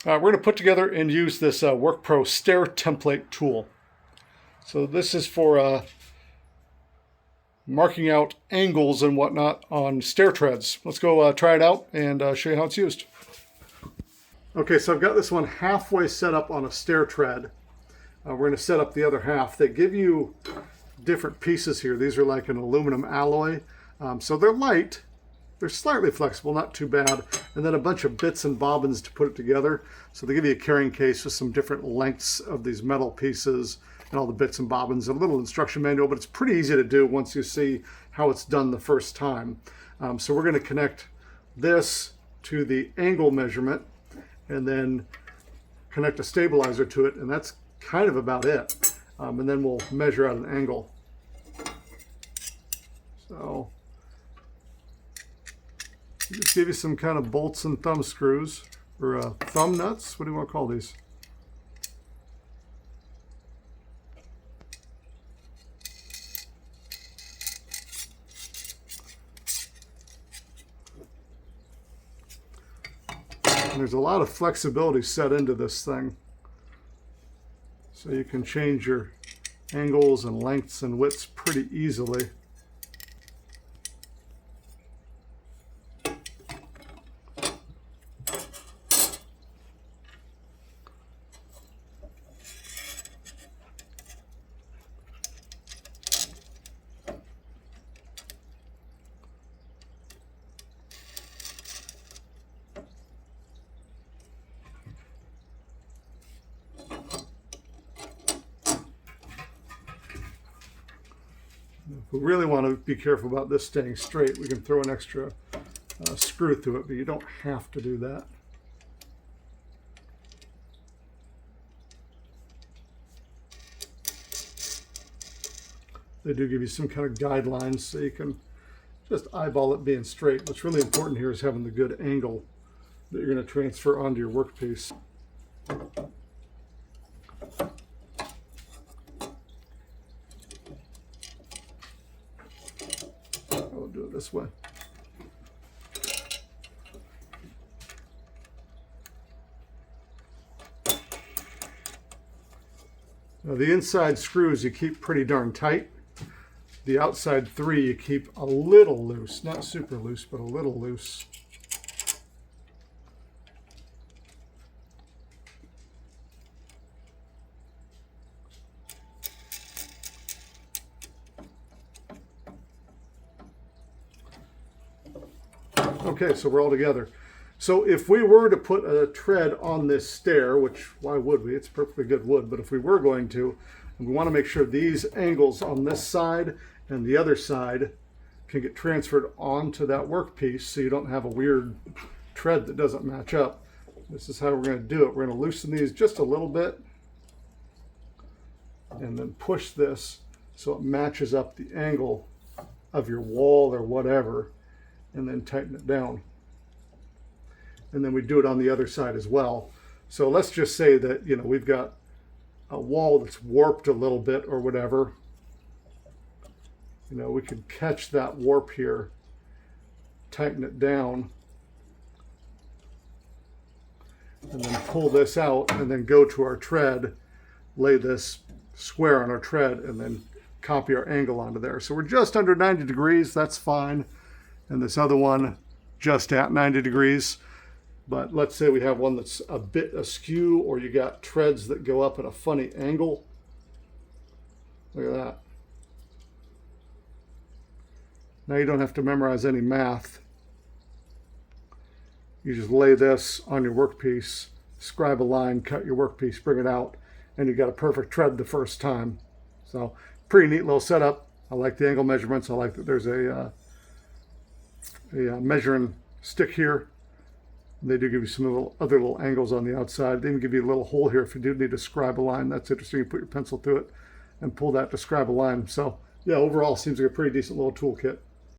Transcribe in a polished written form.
We're going to put together and use this Workpro Stair template tool. So this is for marking out angles and whatnot on stair treads. Let's go try it out and show you how it's used. Okay, so I've got this one halfway set up on a stair tread. We're going to set up the other half. They give you different pieces here. These are like an aluminum alloy. So they're light. They're slightly flexible, not too bad. And then a bunch of bits and bobbins to put it together. So they give you a carrying case with some different lengths of these metal pieces and all the bits and bobbins, a little instruction manual, but it's pretty easy to do once you see how it's done the first time. So we're going to connect this to the angle measurement and then connect a stabilizer to it, and that's kind of about it. And then we'll measure out an angle. So just give you some kind of bolts and thumb screws, or thumb nuts. What do you want to call these? And there's a lot of flexibility set into this thing. So you can change your angles and lengths and widths pretty easily. If we really want to be careful about this staying straight, we can throw an extra screw through it, but you don't have to do that. They do give you some kind of guidelines so you can just eyeball it being straight. What's really important here is having the good angle that you're going to transfer onto your workpiece. I'll do it this way. Now the inside screws you keep pretty darn tight. The outside three you keep a little loose, not super loose, but a little loose. Okay, so we're all together. So if we were to put a tread on this stair, which why would we? It's perfectly good wood, but if we were going to, we want to make sure these angles on this side and the other side can get transferred onto that workpiece so you don't have a weird tread that doesn't match up. This is how we're going to do it. We're going to loosen these just a little bit and then push this so it matches up the angle of your wall or whatever, and then tighten it down. And then we do it on the other side as well. So let's just say that, you know, we've got a wall that's warped a little bit or whatever. You know, we can catch that warp here, tighten it down, and then pull this out and then go to our tread, lay this square on our tread, and then copy our angle onto there. So we're just under 90 degrees, that's fine. And this other one just at 90 degrees. But let's say we have one that's a bit askew, or you got treads that go up at a funny angle. Look at that. Now you don't have to memorize any math. You just lay this on your workpiece, scribe a line, cut your workpiece, bring it out, and you got a perfect tread the first time. So pretty neat little setup. I like the angle measurements. I like that there's a measuring stick here. They do give you some other little angles on the outside. They even give you a little hole here if you do need to scribe a line. That's interesting. You put your pencil through it and pull that to scribe a line. So yeah, overall seems like a pretty decent little toolkit.